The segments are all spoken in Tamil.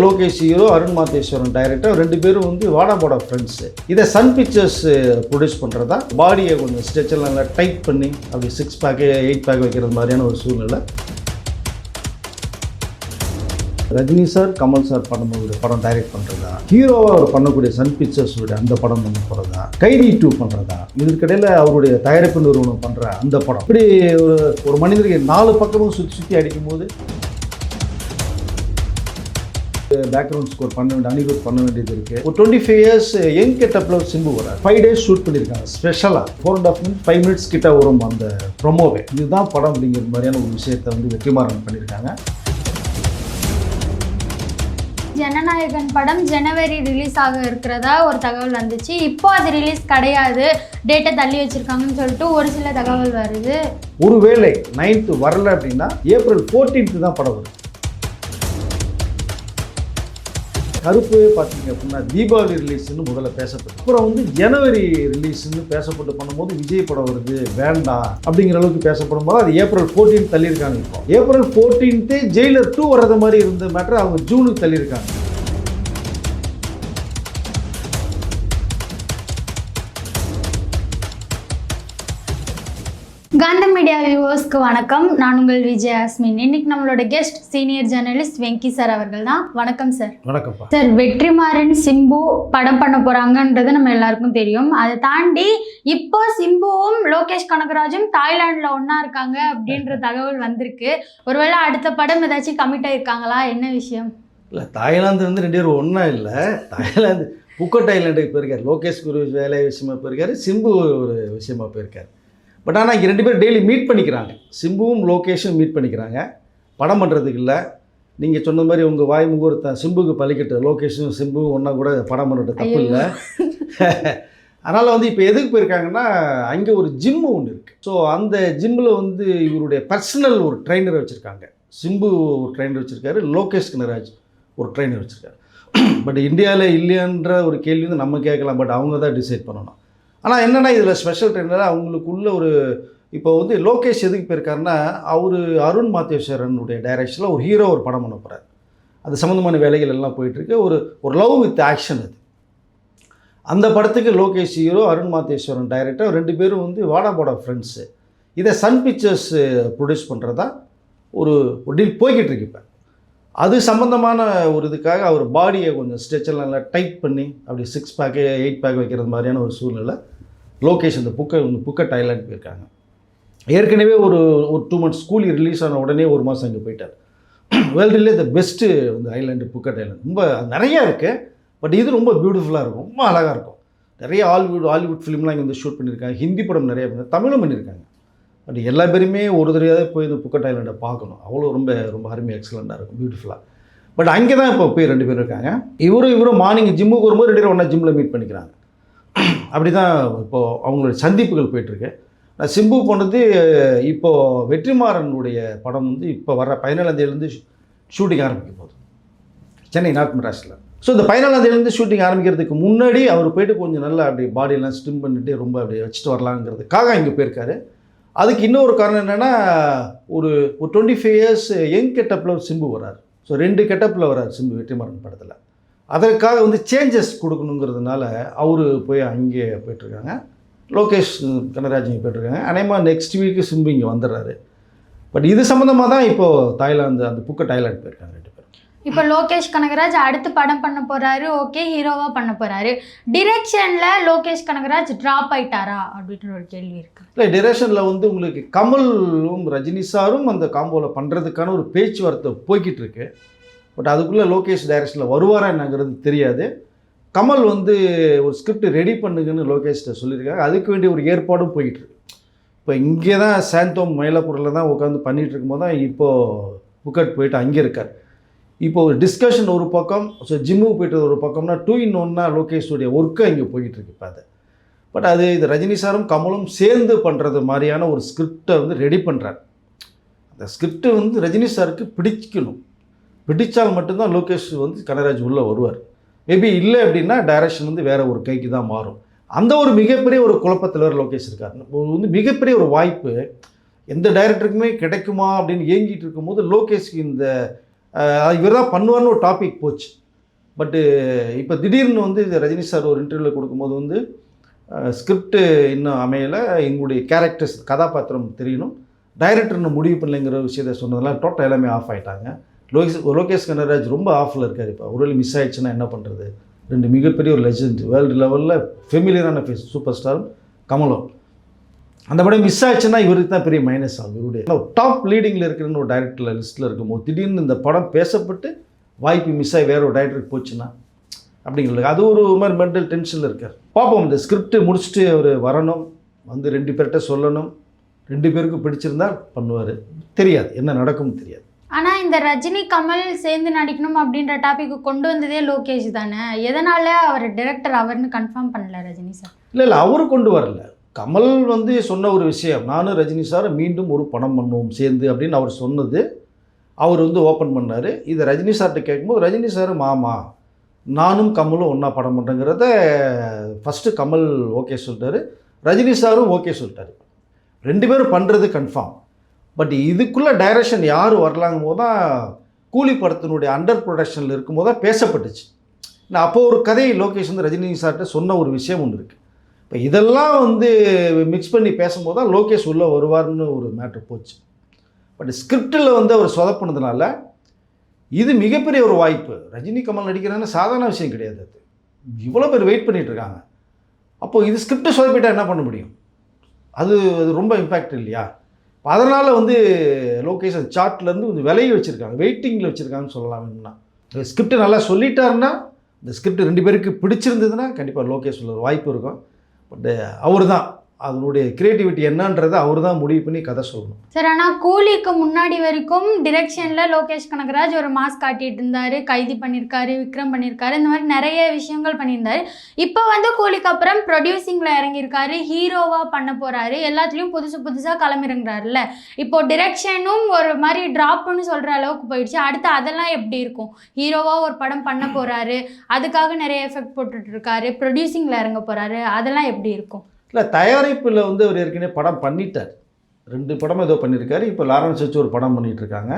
லோகேஷ் ஹீரோ, அருண் மாதேஸ்வரன் டைரக்டர், ரெண்டு பேரும் வந்து வாடா போடா ஃப்ரெண்ட்ஸு. இதை சன் பிக்சர்ஸ் ப்ரொடியூஸ் பண்ணுறதா, பாடியை கொஞ்சம் ஸ்ட்ரெச்செல்லாம் நல்லா டைட் பண்ணி அப்படி 6 பேக்கு 8 பேக் வைக்கிறது மாதிரியான ஒரு சூழ்நிலை. ரஜினி சார், கமல் சார் படம் டைரக்ட் பண்ணுறதா, ஹீரோவாக அவர் பண்ணக்கூடிய சன் பிக்சர்ஸுடைய அந்த படம் பண்ண போகிறதா, கைதி 2 பண்ணுறதா, இதற்கிடையில் அவருடைய தயாரிப்பு நிறுவனம் பண்ணுற அந்த படம், இப்படி ஒரு மனிதருக்கு 4 பக்கமும் சுற்றி அடிக்கும்போது பேக்ரவுண்ட் ஸ்கோர் பண்ண வேண்டிய அனிருத் பண்ண வேண்டியது இருக்குது. ஒரு 25 இயர்ஸ் யங் கெட்டப்பில் சிம்பு வரார். 5 days ஷூட் பண்ணியிருக்காங்க ஸ்பெஷலாக. 4.5 minutes 5 minutes கிட்ட வரும் அந்த ப்ரொமோவே. இதுதான் படம் அப்படிங்கிற மாதிரியான ஒரு விஷயத்தை வந்து வெற்றிமாறன் பண்ணியிருக்காங்க. ஜனநாயகன் படம் ஜனவரி ரிலீஸ் ஆக இருக்கிறதா ஒரு தகவல் வந்துச்சு. இப்போ அது ரிலீஸ் கிடையாது, டேட்டை தள்ளி வச்சிருக்காங்கன்னு சொல்லிட்டு ஒரு சில தகவல் வருது. ஒருவேளை 9th வரல அப்படின்னா April 14th தான் படம் வரும். கருப்பு பார்த்தீங்க அப்படின்னா தீபாவளி ரிலீஸ்ன்னு முதல்ல பேசப்பட்டு, அப்புறம் வந்து ஜனவரி ரிலீஸ்ன்னு பேசப்பட்டு பண்ணும்போது விஜய் படம் வருது வேண்டாம் அப்படிங்கிற அளவுக்கு பேசப்படும் போது அது April 14 தள்ளியிருக்காங்க. இப்போ April 14 ஜெயிலர் 2 வர்றது மாதிரி இருந்த மேட்டர் அவங்க ஜூனுக்கு தள்ளியிருக்காங்க. காந்தம் மீடியா வியூவர்ஸ்க்கு வணக்கம். நான் உங்கள் விஜயாஸ்மின். இன்னைக்கு நம்மளோட guest senior journalist Venky sir அவர்கள் தான். வணக்கம் சார். வணக்கம் சார். வெற்றிமாறன் சிம்பு படம் பண்ண போறாங்கன்றது நம்ம எல்லாருக்கும் தெரியும். அதை தாண்டி இப்போ சிம்புவும் லோகேஷ் கனகராஜும் தாய்லாண்டில் ஒன்றா இருக்காங்க அப்படின்ற தகவல் வந்திருக்கு. ஒருவேளை அடுத்த படம் ஏதாச்சும் கமிட் ஆகிருக்காங்களா? என்ன விஷயம்? இல்லை, தாய்லாந்து வந்து 2 பேரும் ஒன்றா இல்லை. தாய்லாந்து புக்கட் ஐலாண்டுக்கு போயிருக்காரு. லோகேஷ் ஒரு வேலை விஷயமா போயிருக்காரு, சிம்பு ஒரு விஷயமா போயிருக்காரு. பட் ஆனால் இங்கே 2 பேரும் டெய்லி மீட் பண்ணிக்கிறாங்க. சிம்புவும் லோகேஷும் மீட் பண்ணிக்கிறாங்க. படம் பண்ணுறதுக்கு இல்லை. நீங்கள் சொன்ன மாதிரி உங்கள் வாய் முகூர்த்தம் சிம்புக்கு பழிக்கட்டு, லோகேஷும் சிம்புவும் ஒன்றா கூட படம் பண்ணுறது தப்பு இல்லை. அதனால் வந்து இப்போ எதுக்கு போயிருக்காங்கன்னா, அங்கே ஒரு ஜிம்மு ஒன்று இருக்குது. ஸோ அந்த ஜிம்மில் வந்து இவருடைய பர்சனல் ஒரு ட்ரெயினரை வச்சுருக்காங்க. சிம்பு ஒரு ட்ரெயினர் வச்சுருக்காரு, லோகேஷ் கனகராஜ் ஒரு ட்ரெயினர் வச்சுருக்காரு. பட் இந்தியாவில் இல்லையான்ற ஒரு கேள்வி வந்து நம்ம கேட்கலாம், பட் அவங்க தான் டிசைட் பண்ணணும். ஆனால் என்னென்னா இதில் ஸ்பெஷல் ட்ரெயினராக அவங்களுக்குள்ள ஒரு இப்போ வந்து லோகேஷ் எதுக்கு போயிருக்காருன்னா, அவர் அருண் மாதேஸ்வரனுடைய டைரக்ஷனில் ஒரு ஹீரோ ஒரு படம் பண்ண போகிறார். அது சம்மந்தமான வேலைகள் எல்லாம் போயிட்டுருக்கு. ஒரு லவ் வித் ஆக்ஷன் அது. அந்த படத்துக்கு லோகேஷ் ஹீரோ, அருண் மாதேஸ்வரன் டைரக்டர், 2 பேரும் வந்து வாடா போடா ஃப்ரெண்ட்ஸு. இதை சன் பிக்சர்ஸ் ப்ரொடியூஸ் பண்ணுறதா ஒரு டீல் போய்கிட்டு இருக்கு. இப்போ அது சம்மந்தமான ஒரு இதுக்காக அவர் பாடியை கொஞ்சம் ஸ்ட்ரெச்செல்லாம் நல்லா டைட் பண்ணி அப்படி 6 பேக்கு 8 பேக் வைக்கிறது மாதிரியான ஒரு சூழ்நிலை. லோகேஷ் அந்த புக்கட் ஐலாண்ட் போயிருக்காங்க. ஏற்கனவே ஒரு 2 months ஸ்கூல் ரிலீஸ் ஆன உடனே 1 மாதம் அங்கே போயிட்டார். வேர்ல்டுலே த பெஸ்ட்டு வந்து ஐலாண்டு புக்கட் ஐலாண்ட். ரொம்ப நிறையா இருக்குது. பட் இது ரொம்ப பியூட்டிஃபுல்லாக இருக்கும், ரொம்ப அழகாக இருக்கும். நிறைய ஹாலிவுட் ஃபிலிம்லாம் இங்கே வந்து ஷூட் பண்ணியிருக்காங்க. ஹிந்தி படம் நிறைய தமிழும் பண்ணியிருக்காங்க. பட் எல்லா பேருமே ஒரு தடவையாவது போய் இந்த புக்கட் ஐலாண்டை பார்க்கணும். அவ்வளோ ரொம்ப ரொம்ப அருமையாக எக்ஸலண்ட்டாக இருக்கும், பியூட்டிஃபுல்லாக. பட் அங்கே தான் இப்போ போய் 2 பேர் இருக்காங்க. இவரும் மார்னிங் ஜிம்முக்கு வரும்போது 2 பேரும் ஒன்றா ஜிம்மில் மீட் பண்ணிக்கிறாங்க. அப்படி தான் இப்போது அவங்களோட சந்திப்புகள் போயிட்டுருக்கு. நான் சிம்பு போனது இப்போது வெற்றிமாறனுடைய படம் வந்து இப்போ வர 17ஆம் தேதியிலேருந்து ஷூட்டிங் ஆரம்பிக்க போகுது, சென்னை நார்த் மெட்ராஸில். ஸோ இந்த 17ஆம் தேதியிலேருந்து ஷூட்டிங் ஆரம்பிக்கிறதுக்கு முன்னாடி அவர் போய்ட்டு கொஞ்சம் நல்லா அப்படி பாடியெல்லாம் ஸ்டிம் பண்ணிட்டு ரொம்ப அப்படி வச்சுட்டு வரலாங்கிறதுக்காக இங்கே போயிருக்காரு. அதுக்கு இன்னொரு காரணம் என்னென்னா, ஒரு 25 இயர்ஸ் யங் கெட்டப்பில் சிம்பு வரார். ஸோ 2 கெட்டப்பில் வரார் சிம்பு வெற்றிமாறன் படத்தில். அதற்காக வந்து சேஞ்சஸ் கொடுக்கணுங்கிறதுனால அவர் போய் அங்கே போய்ட்டுருக்காங்க. லோகேஷ் கனகராஜ் இங்கே போய்ட்டுருக்காங்க. அநேகமாக நெக்ஸ்ட் வீக்கு சிம்பு இங்கே வந்துடுறாரு. பட் இது சம்மந்தமாக தான் இப்போது தாய்லாந்து அந்த புக்கட் ஐலாண்ட் போயிருக்காங்க 2 பேரும். இப்போ லோகேஷ் கனகராஜ் அடுத்து படம் பண்ண போகிறாரு, ஓகே, ஹீரோவாக பண்ண போகிறாரு. டிரெக்ஷனில் லோகேஷ் கனகராஜ் ட்ராப் ஆகிட்டாரா அப்படின்ற ஒரு கேள்வி இருக்குது. இல்லை, டிரெக்ஷனில் வந்து உங்களுக்கு கமலும் ரஜினி சாரும் அந்த காம்போவில் பண்ணுறதுக்கான ஒரு பேச்சுவார்த்தை போய்கிட்டு இருக்கு. பட் அதுக்குள்ளே லோகேஷ் டைரக்ஷனில் வருவாரா என்னங்கிறது தெரியாது. கமல் வந்து ஒரு ஸ்கிரிப்ட் ரெடி பண்ணுங்கன்னு லோகேஷ்கிட்ட சொல்லியிருக்காங்க. அதுக்கு வேண்டிய ஒரு ஏற்பாடும் போய்கிட்டு இருக்கு. இப்போ இங்கே தான் சாந்தோம் மயிலாப்பூரில் தான் உட்காந்து பண்ணிகிட்டு இருக்கும்போது தான் இப்போது புக்கட் போயிட்டு அங்கே இருக்கார். இப்போ ஒரு டிஸ்கஷன் ஒரு பக்கம், ஸோ ஜிம்முக்கு போய்ட்டு ஒரு பக்கம்னா 2 in 1 லோகேஷுடைய ஒர்க்கு இங்கே போய்கிட்டுருக்கு இப்போ அது. பட் அது இது ரஜினி சாரும் கமலும் சேர்ந்து பண்ணுறது மாதிரியான ஒரு ஸ்கிரிப்டை வந்து ரெடி பண்ணுறார். அந்த ஸ்கிரிப்டு வந்து ரஜினி சாருக்கு பிடிக்கணும். பிடித்தால் மட்டும்தான் லோகேஷ் வந்து கனகராஜ் உள்ளே வருவார். மேபி இல்லை அப்படின்னா டைரக்ஷன் வந்து வேறு ஒரு கைக்கு தான் மாறும். அந்த ஒரு மிகப்பெரிய ஒரு குழப்பத்தில் வேறு லோகேஷ் இருக்கார். வந்து மிகப்பெரிய ஒரு வாய்ப்பு எந்த டைரக்டருக்குமே கிடைக்குமா அப்படின்னு ஏங்கிட்டு இருக்கும்போது லோகேஷ்க்கு இந்த இவர் தான் பண்ணுவார்னு ஒரு டாபிக் போச்சு. பட்டு இப்போ திடீர்னு வந்து இது ரஜினி சார் ஒரு இன்டர்வியூவில் கொடுக்கும்போது வந்து ஸ்கிரிப்டு இன்னும் அமையலை, எங்களுடைய கேரக்டர்ஸ் கதாபாத்திரம் தெரியணும், டைரக்டர் இன்னும் முடிவு பண்ணலைங்கிற விஷயத்தை சொன்னதெல்லாம் டோட்டல் எல்லாமே ஆஃப் ஆகிட்டாங்க. லோகேஷ் கனகராஜ் ரொம்ப ஆஃபில் இருக்கார். இப்போ ஒருவேளை மிஸ் ஆயிடுச்சுன்னா என்ன பண்ணுறது? 2 மிகப்பெரிய ஒரு லெஜெண்ட், வேர்ல்டு லெவலில் ஃபெமிலியரான ஃபேஸ், சூப்பர் ஸ்டாரும் கமலும். அந்த படம் மிஸ் ஆச்சுன்னா இவருக்கு தான் பெரிய மைனஸ் ஆகும். இவருடைய டாப் லீடிங்கில் இருக்கிறன்னு ஒரு டைரக்டர் லிஸ்ட்டில் இருக்கும்போது திடீர்னு இந்த படம் பேசப்பட்டு வாய்ப்பு மிஸ் ஆகி வேறு ஒரு டைரக்டருக்கு போச்சுன்னா அப்படிங்கிறது அது ஒரு மாதிரி மென்டல் டென்ஷனில் இருக்கார். பார்ப்போம், இந்த ஸ்கிரிப்ட் முடிச்சுட்டு அவர் வரணும், வந்து 2 பேர்கிட்ட சொல்லணும், 2 பேருக்கும் பிடிச்சிருந்தால் பண்ணுவார். தெரியாது என்ன நடக்கும்னு தெரியாது. ஆனால் இந்த ரஜினி கமல் சேர்ந்து நடிக்கணும் அப்படின்ற டாபிக் கொண்டு வந்ததே லோகேஷ் தானே. எதனால அவர் டைரக்டர் அவர்னு கன்ஃபார்ம் பண்ணல ரஜினி சார்? இல்லை அவரு கொண்டு வரல. கமல் வந்து சொன்ன ஒரு விஷயம், நானும் ரஜினி சார் மீண்டும் ஒரு படம் பண்ணுவோம் சேர்ந்து அப்படின்னு அவர் சொன்னது. அவர் வந்து ஓப்பன் பண்ணார். இதை ரஜினி சார்கிட்ட கேட்கும்போது ரஜினி சார் மாமா நானும் கமலும் ஒன்றா படம் பண்ணுறங்கிறத ஃபஸ்ட்டு கமல் ஓகே சொல்லிட்டாரு, ரஜினி சாரும் ஓகே சொல்லிட்டாரு. 2 பேரும் பண்ணுறது கன்ஃபார்ம். பட் இதுக்குள்ளே டைரக்ஷன் யார் வரலாங்கும் போது தான் கூலி படத்தினுடைய அண்டர் ப்ரொடக்ஷனில் இருக்கும்போது தான் பேசப்பட்டுச்சு. நான் அப்போது ஒரு கதை லோகேஷ் வந்து ரஜினி சார்கிட்ட சொன்ன ஒரு விஷயம் ஒன்று இருக்குது. இப்போ இதெல்லாம் வந்து மிக்ஸ் பண்ணி பேசும்போது தான் லோகேஷ் உள்ளே வருவார்னு ஒரு மேட்ரு போச்சு. பட் ஸ்கிரிப்டில் வந்து அவர் சொதப்பினதுனால இது மிகப்பெரிய ஒரு வாய்ப்பு. ரஜினி கமல் நடிக்கிறான்னு சாதாரண விஷயம் கிடையாது. அது இவ்வளோ பேர் வெயிட் பண்ணிகிட்ருக்காங்க. அப்போது இது ஸ்கிரிப்டை சொதப்பிட்டால் என்ன பண்ண முடியும்? அது ரொம்ப இம்பேக்ட் இல்லையா? அதனால் வந்து லோகேஷ் அந்த சார்ட்லேருந்து கொஞ்சம் விலையை வச்சுருக்காங்க, வெயிட்டிங்கில் வச்சுருக்காங்கன்னு சொல்லலாம். வேணும்னா ஸ்கிரிப்டை நல்லா சொல்லிட்டாருன்னா, இந்த ஸ்கிரிப்ட் 2 பேருக்கு பிடிச்சிருந்ததுன்னா கண்டிப்பாக லோகேஷ் சொல்ல வாய்ப்பு இருக்கும். பட் அவர் தான் அதனுடைய கிரியேட்டிவிட்டி என்னன்றதை அவர் தான் முடிவு பண்ணி கதை சொல்லணும். சார், ஆனால் கூலிக்கு முன்னாடி வரைக்கும் டிரெக்ஷனில் லோகேஷ் கனகராஜ் ஒரு மாஸ் காட்டிகிட்டு இருந்தார், கைதி பண்ணியிருக்காரு, விக்ரம் பண்ணியிருக்காரு, இந்த மாதிரி நிறைய விஷயங்கள் பண்ணியிருந்தார். இப்போ வந்து கூலிக்கு அப்புறம் ப்ரொடியூசிங்கில் இறங்கியிருக்காரு, ஹீரோவாக பண்ண போகிறாரு, எல்லாத்துலேயும் புதுசாக கிளம்பிறங்குறாருல்ல. இப்போது டிரெக்ஷனும் ஒரு மாதிரி ட்ராப்னு சொல்கிற அளவுக்கு போயிடுச்சு. அடுத்து அதெல்லாம் எப்படி இருக்கும்? ஹீரோவாக ஒரு படம் பண்ண போகிறாரு, அதுக்காக நிறைய எஃபெக்ட் போட்டுட்ருக்காரு, ப்ரொடியூசிங்கில் இறங்க போகிறாரு, அதெல்லாம் எப்படி இருக்கும்? இல்லை, தயாரிப்பில் வந்து அவர் ஏற்கனவே படம் பண்ணிட்டார், 2 படம் ஏதோ பண்ணியிருக்காரு. இப்போ லாரன்ஸ் வச்சு ஒரு படம் பண்ணிகிட்ருக்காங்க.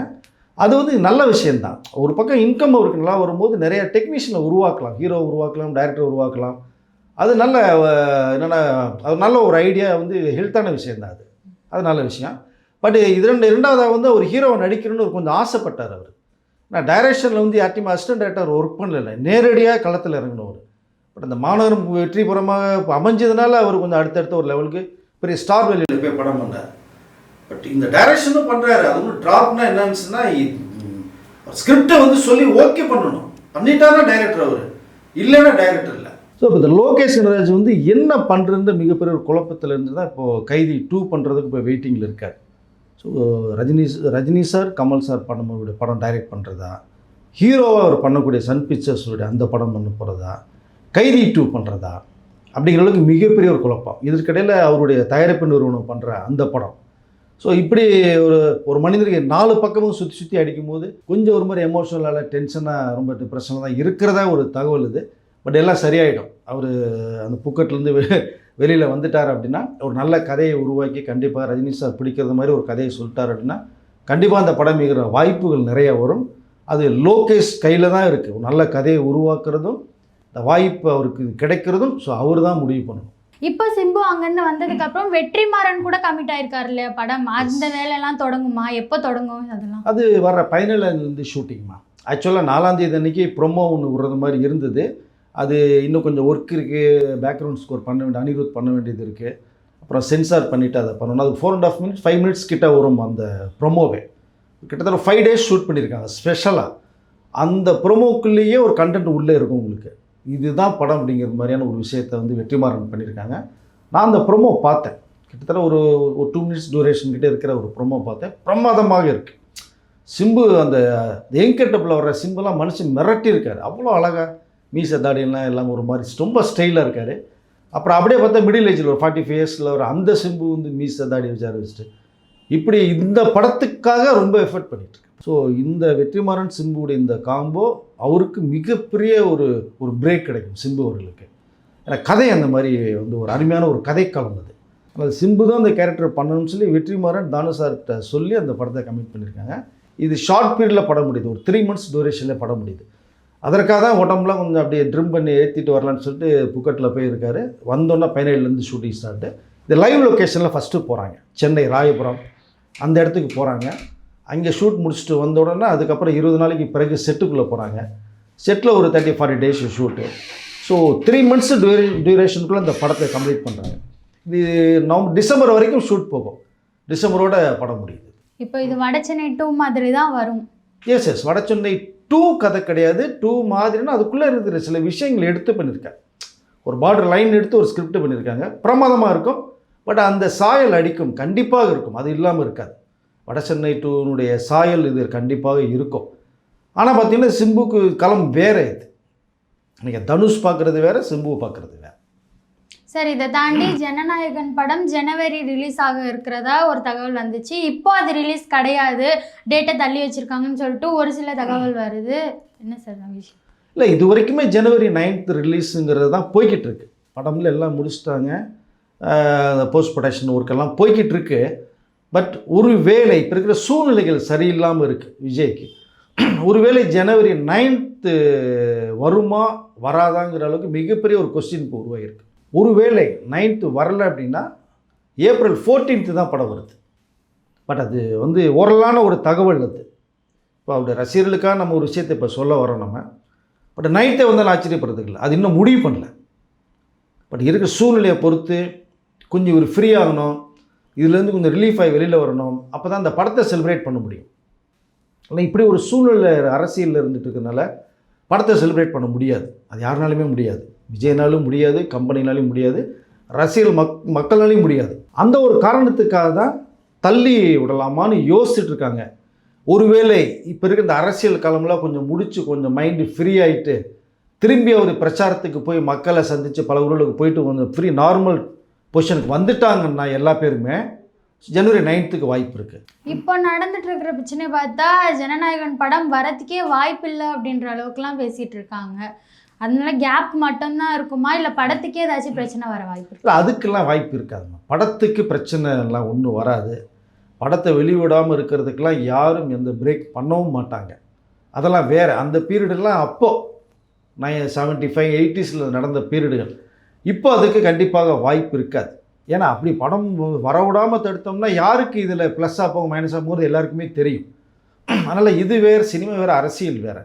அது வந்து நல்ல விஷயந்தான். ஒரு பக்கம் இன்கம் அவருக்கு நல்லா வரும்போது நிறைய டெக்னீஷியனை உருவாக்கலாம், ஹீரோ உருவாக்கலாம், டைரக்டர் உருவாக்கலாம். அது நல்ல என்னென்னா அது நல்ல ஒரு ஐடியா, வந்து ஹெல்த்தான விஷயந்தான். அது நல்ல விஷயம். பட் இது ரெண்டாவதாக வந்து ஒரு ஹீரோவை நடிக்கணும்னு ஒரு கொஞ்சம் ஆசைப்பட்டார் அவர். நான் டைரக்ஷனில் வந்து யார்ட்டையும் அசிஸ்டன்ட் டைரக்டர் ஒர்க் பண்ணல, நேரடியாக களத்தில் இறங்கினவர். பட் அந்த மாநகரம் வெற்றிபுறமாக அமைஞ்சதுனால அவர் கொஞ்சம் அடுத்தடுத்த ஒரு லெவலுக்கு பெரிய ஸ்டார் வேலையில் போய் படம் பண்ணார். பட் இந்த டைரக்ஷனும் பண்ணுறாரு. அது ஒன்றும் ட்ராப்னா என்னன்னுச்சுன்னா, ஸ்கிரிப்டை வந்து சொல்லி ஓகே பண்ணணும், பண்ணிட்டாருன்னா டைரக்டர் அவர், இல்லைன்னா டைரக்டர் இல்லை. ஸோ இப்போ இந்த லோகேஷ் கனகராஜ் வந்து என்ன பண்ணுறதுன்ற மிகப்பெரிய ஒரு குழப்பத்தில் இருந்து தான் இப்போது கைதி 2 பண்ணுறதுக்கு இப்போ வெயிட்டிங்கில் இருக்கார். So Rajini sir Kamal sir பண்ணக்கூடிய படம் டைரக்ட் பண்ணுறதா, ஹீரோவாக அவர் பண்ணக்கூடிய சன் பிக்சர்ஸுடைய அந்த படம் பண்ண போகிறதா, கைதி 2 பண்ணுறதா அப்படிங்கிற அளவுக்கு மிகப்பெரிய ஒரு குழப்பம். இதற்கிடையில் அவருடைய தயாரிப்பு நிறுவனம் பண்ணுற அந்த படம். ஸோ இப்படி ஒரு மனிதருக்கு 4 பக்கமும் சுற்றி அடிக்கும்போது கொஞ்சம் ஒரு மாதிரி எமோஷனலாக டென்ஷனாக ரொம்ப டிப்ரெஷனில் தான் இருக்கிறதா ஒரு தகவல் இது. பட் எல்லாம் சரியாயிடும். அவர் அந்த புக்கட்லேருந்து வெளியில் வந்துட்டார் அப்படின்னா, ஒரு நல்ல கதையை உருவாக்கி கண்டிப்பாக ரஜினி சார் பிடிக்கிறது மாதிரி ஒரு கதையை சொல்லிட்டார் அப்படின்னா கண்டிப்பாக அந்த படம் மிகிற வாய்ப்புகள் நிறைய வரும். அது லோகேஷ் கையில் தான் இருக்குது. ஒரு நல்ல கதையை உருவாக்குறதும் இந்த வாய்ப்பு அவருக்கு கிடைக்கிறதும். ஸோ அவர் தான் முடிவு பண்ணணும். இப்போ சிம்பு அங்கேருந்து வந்ததுக்கப்புறம் வெற்றிமாறன் கூட கமிட் ஆயிருக்காரு இல்லையா படம், அந்த வேலையெல்லாம் தொடங்குமா? எப்போ தொடங்கும் அதெல்லாம்? அது வர 17 ஷூட்டிங்மா. ஆக்சுவலாக 4ஆம் தேதி அன்றைக்கி ப்ரொமோ ஒன்று விடுறது மாதிரி இருந்தது. அது இன்னும் கொஞ்சம் ஒர்க் இருக்குது, பேக்ரவுண்ட் ஸ்கோர் பண்ண வேண்டிய அனிருத் பண்ண வேண்டியது இருக்குது, அப்புறம் சென்சார் பண்ணிவிட்டு அதை பண்ணணும். அது 4.5 மினிட்ஸ் 5 மினிட்ஸ் கிட்ட வரும் அந்த ப்ரொமோவே. கிட்டத்தட்ட 5 days ஷூட் பண்ணியிருக்காங்க ஸ்பெஷலாக. அந்த ப்ரொமோக்குள்ளேயே ஒரு கண்டென்ட் உள்ளே இருக்கும் உங்களுக்கு, இதுதான் படம் அப்படிங்கிற மாதிரியான ஒரு விஷயத்தை வந்து வெற்றிமாறன் பண்ணியிருக்காங்க. நான் அந்த ப்ரொமோ பார்த்தேன், கிட்டத்தட்ட ஒரு 2 மினிட்ஸ் டியூரேஷன் கிட்டே இருக்கிற ஒரு ப்ரொமோ பார்த்தேன். பிரமாதமாக இருக்குது. சிம்பு அந்த எங்கெட்டப்பில் வர்ற சிம்புலாம் மனுஷன் மிரட்டி இருக்கார். அவ்வளோ அழகாக மீச தாடியெல்லாம் எல்லாம் ஒரு மாதிரி ரொம்ப ஸ்டைலாக இருக்கார். அப்புறம் அப்படியே பார்த்தா மிடில் ஏஜில் ஒரு 45 இயர்ஸில் வர அந்த சிம்பு வந்து மீச தாடி வச்சுட்டு இப்படி இந்த படத்துக்காக ரொம்ப எஃபர்ட் பண்ணிட்டு. ஸோ இந்த வெற்றிமாறன் சிம்புடைய இந்த காம்போ அவருக்கு மிகப்பெரிய ஒரு பிரேக் கிடைக்கும் சிம்பு அவர்களுக்கு. ஏன்னா கதை அந்த மாதிரி வந்து ஒரு அருமையான ஒரு கதைக்களம் அது. சிம்பு தான் அந்த கேரக்டர் பண்ணணும்னு சொல்லி வெற்றிமாறன் தானு சார்கிட்ட சொல்லி அந்த படத்தை கமிட் பண்ணியிருக்காங்க. இது ஷார்ட் பீரியடில் பட முடியுது, ஒரு 3 months டூரேஷனில் பட முடியுது. அதற்காக தான் உடம்புலாம் கொஞ்சம் அப்படியே ட்ரிம் பண்ணி ஏற்றிட்டு வரலான்னு சொல்லிட்டு புக்கட்டில் போயிருக்காரு. வந்தோன்னா 17லேருந்து ஷூட்டிங் ஸ்டார்ட்டு. இந்த லைவ் லொக்கேஷனில் ஃபஸ்ட்டு போகிறாங்க, சென்னை ராயபுரம் அந்த இடத்துக்கு போகிறாங்க. அங்கே ஷூட் முடிச்சுட்டு வந்த உடனே அதுக்கப்புறம் 20 நாளைக்கு பிறகு செட்டுக்குள்ளே போகிறாங்க. செட்டில் ஒரு 30-40 days ஷூட்டு. ஸோ 3 months டியூரேஷனுக்குள்ளே இந்த படத்தை கம்ப்ளீட் பண்ணுறாங்க. இது டிசம்பர் வரைக்கும் ஷூட் போகும், டிசம்பரோட படம் முடியுது. இப்போ இது வடச்சென்னை 2 மாதிரி தான் வரும். எஸ் வடச்சென்னை 2 கதை கிடையாது. 2 மாதிரின்னா அதுக்குள்ளே இருக்கிற சில விஷயங்கள் எடுத்து பண்ணியிருக்காங்க. ஒரு பார்டர் லைன் எடுத்து ஒரு ஸ்கிரிப்ட் பண்ணியிருக்காங்க. பிரமாதமாக இருக்கும். பட் அந்த சாயல் அடிக்கும், கண்டிப்பாக இருக்கும், அது இல்லாமல் இருக்காது. வடச்சென்னை 2னுடைய சாயல் இது கண்டிப்பாக இருக்கும். ஆனால் பார்த்தீங்கன்னா சிம்புக்கு களம் வேறு. இது நீங்கள் தனுஷ் பார்க்குறது வேறு, சிம்பு பார்க்குறது வேறு. சார், இதை தாண்டி ஜனநாயகன் படம் ஜனவரி ரிலீஸ் ஆக இருக்கிறதா ஒரு தகவல் வந்துச்சு. இப்போ அது ரிலீஸ் கிடையாது, டேட்டை தள்ளி வச்சுருக்காங்கன்னு சொல்லிட்டு ஒரு சில தகவல் வருது. என்ன சார் விஷயம்? இல்லை, இது வரைக்குமே ஜனவரி 9th ரிலீஸுங்கிறது தான் போய்கிட்டு இருக்கு. படம்ல எல்லாம் முடிச்சுட்டாங்க, போஸ்ட் ப்ரொடக்ஷன் ஒர்க்கெல்லாம் போய்கிட்டு இருக்கு. பட் ஒரு வேளை இப்போ இருக்கிற சூழ்நிலைகள் சரியில்லாமல் இருக்குது விஜய்க்கு. ஒருவேளை ஜனவரி 9th வருமா வராதாங்கிற அளவுக்கு மிகப்பெரிய ஒரு கொஸ்டின் இப்போ உருவாகிருக்கு. ஒருவேளை 9th வரலை அப்படின்னா ஏப்ரல் 14th தான் படம் வருது. பட் அது ஓரலான ஒரு தகவல். அது இப்போ அவருடைய ரசிகர்களுக்காக நம்ம ஒரு விஷயத்தை இப்போ சொல்ல வரோம் நம்ம. பட் 9th வந்தாலும் ஆச்சரியப்படுறதுக்கு இல்லை, அது இன்னும் முடிவு பண்ணல. பட் இருக்கிற சூழ்நிலையை பொறுத்து கொஞ்சம் ஒரு ஃப்ரீ ஆகணும், இதுலேருந்து கொஞ்சம் ரிலீஃப் ஆகி வெளியில் வரணும், அப்போ தான் அந்த படத்தை செலிப்ரேட் பண்ண முடியும். ஆனால் இப்படி ஒரு சூழ்நிலை அரசியலில் இருந்துட்டு இருக்கிறதுனால படத்தை செலிப்ரேட் பண்ண முடியாது. அது யாருனாலுமே முடியாது, விஜய்னாலும் முடியாது, கம்பெனினாலும் முடியாது, ரசிகர்கள் மக்கள்னாலையும் முடியாது. அந்த ஒரு காரணத்துக்காக தான் தள்ளி விடலாமான்னு யோசிச்சுட்டு இருக்காங்க. ஒருவேளை இப்போ இருக்கிற இந்த அரசியல் காலம்லாம் கொஞ்சம் முடிச்சு கொஞ்சம் மைண்டு ஃப்ரீ ஆகிட்டு திரும்பி ஒரு பிரச்சாரத்துக்கு போய் மக்களை சந்தித்து பல ஊர்களுக்கு போயிட்டு கொஞ்சம் ஃப்ரீ நார்மல் பொசிஷனுக்கு வந்துட்டாங்கன்னா எல்லா பேருமே ஜனவரி 9th வாய்ப்பு இருக்குது. இப்போ நடந்துட்டு இருக்கிற பிரச்சனை பார்த்தா ஜனநாயகன் படம் வரத்துக்கே வாய்ப்பு இல்லை அப்படின்ற அளவுக்குலாம் பேசிகிட்டு இருக்காங்க. அதனால கேப் மட்டும்தான் இருக்குமா, இல்லை படத்துக்கே ஏதாச்சும் பிரச்சனை வர வாய்ப்பு இருக்கு? இல்லை, அதுக்கெல்லாம் வாய்ப்பு இருக்காதுமா. படத்துக்கு பிரச்சனை எல்லாம் ஒன்றும் வராது. படத்தை வெளிவிடாமல் இருக்கிறதுக்கெல்லாம் யாரும் எந்த பிரேக் பண்ணவும் மாட்டாங்க. அதெல்லாம் வேறு, அந்த பீரியடெல்லாம் அப்போது 75, 80s நடந்த பீரியடுகள். இப்போ அதுக்கு கண்டிப்பாக வாய்ப்பு இருக்காது. ஏன்னா அப்படி படம் வரவிடாமல் தடுத்தோம்னா யாருக்கு இதில் ப்ளஸ்ஸாக போகும் மைனஸாக போகிறது எல்லாருக்குமே தெரியும். அதனால் இது வேறு, சினிமா வேறு, அரசியல் வேறு.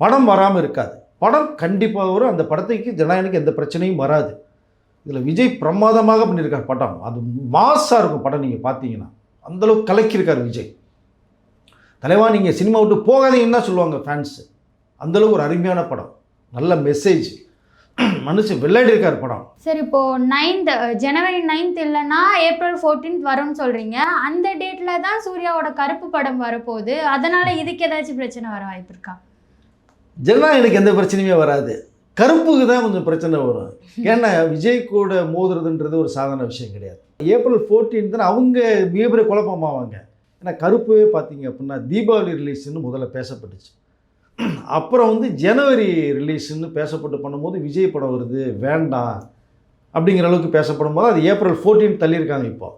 படம் வராமல் இருக்காது, படம் கண்டிப்பாக வரும். அந்த படத்துக்கு ஜனநாயகனுக்கு எந்த பிரச்சனையும் வராது. இதில் விஜய் பிரமாதமாக பண்ணியிருக்கார் படம். அது மாசாக இருக்கும் படம். நீங்கள் பார்த்தீங்கன்னா அந்தளவுக்கு கலக்கியிருக்கார் விஜய். தலைவா நீங்கள் சினிமா விட்டு போகாதீங்கன்னா சொல்லுவாங்க ஃபேன்ஸு. அந்தளவுக்கு ஒரு அருமையான படம், நல்ல மெசேஜ், மனுஷன் விளையாடி இருக்கார் படம். சரி, இப்போது ஜனவரி 9th இல்லைன்னா ஏப்ரல் 14th வரும்னு சொல்கிறீங்க. அந்த டேட்டில் தான் சூர்யாவோட கருப்பு படம் வரப்போகுது. அதனால் இதுக்கு ஏதாச்சும் பிரச்சனை வர வாய்ப்பு இருக்கா? ஜனநாயகனுக்கு எந்த பிரச்சனையுமே வராது, கருப்புக்கு தான் கொஞ்சம் பிரச்சனை வரும். ஏன்னா விஜய் கூட மோதுறதுன்றது ஒரு சாதாரண விஷயம் கிடையாது. ஏப்ரல் 14th அவங்க மிகப்பெரிய குழப்பமாவாங்க. ஏன்னா கருப்பே பார்த்தீங்க அப்படின்னா தீபாவளி ரிலீஸ்ன்னு முதல்ல பேசப்பட்டுச்சு. அப்புறம் ஜனவரி ரிலீஸ்ன்னு பேசப்பட்டு பண்ணும்போது விஜய் படம் வருது வேண்டாம் அப்படிங்கிற அளவுக்கு பேசப்படும் போது அது ஏப்ரல் 14th தள்ளியிருக்காங்க. இப்போ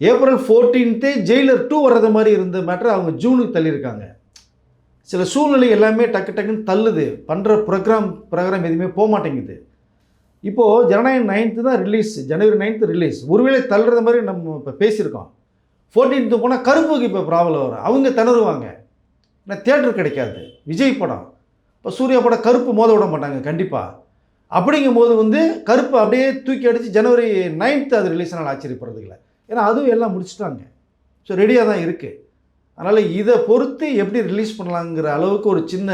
ஏப்ரல் 14th ஜெயிலர் 2 வர்றது மாதிரி இருந்த மேட்டர் அவங்க ஜூனுக்கு தள்ளியிருக்காங்க. சில சூழ்நிலை எல்லாமே டக்குன்னு தள்ளுது. பண்ணுற ப்ரோக்ராம் எதுவுமே போக மாட்டேங்குது. இப்போது ஜனநாயகன் 9th தான் ரிலீஸ், ஜனவரி 9th ரிலீஸ். ஒருவேளை தள்ளுறது மாதிரி நம்ம இப்போ பேசியிருக்கோம். 14th போனால் கருப்புக்கு இப்போ ப்ராப்ளம் வரும், அவங்க திணறுவாங்க. ஏன்னா தேட்டர் கிடைக்காது. விஜய் படம் இப்போ சூர்யா படம் கருப்பு மோத விட மாட்டாங்க கண்டிப்பாக. அப்படிங்கும்போது கருப்பு அப்படியே தூக்கி அடித்து ஜனவரி 9th அது ரிலீஸ் ஆனால் ஆச்சரியப்படுறதுக்கு இல்லை. ஏன்னா அதுவும் எல்லாம் முடிச்சுட்டாங்க. ஸோ ரெடியாக தான் இருக்குது. அதனால் இதை பொறுத்து எப்படி ரிலீஸ் பண்ணலாங்கிற அளவுக்கு ஒரு சின்ன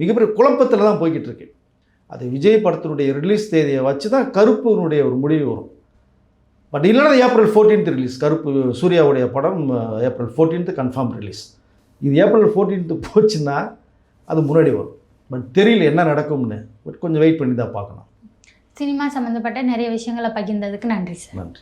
மிகப்பெரிய குழப்பத்தில் தான் போய்கிட்டு இருக்கு. அது விஜய் படத்தினுடைய ரிலீஸ் தேதியை வச்சு தான் கருப்புனுடைய ஒரு முடிவு வரும். பட் இல்லைன்னா ஏப்ரல் 14th ரிலீஸ். கருப்பு சூர்யாவுடைய படம் ஏப்ரல் 14th கன்ஃபார்ம் ரிலீஸ். இது ஏப்ரல் 14th போச்சுன்னா அது முன்னாடி வரும். பட் தெரியல என்ன நடக்கும்னு. பட் கொஞ்சம் வெயிட் பண்ணி தான் பார்க்கணும். சினிமா சம்மந்தப்பட்ட நிறைய விஷயங்களை பகிர்ந்ததுக்கு நன்றி சார். நன்றி.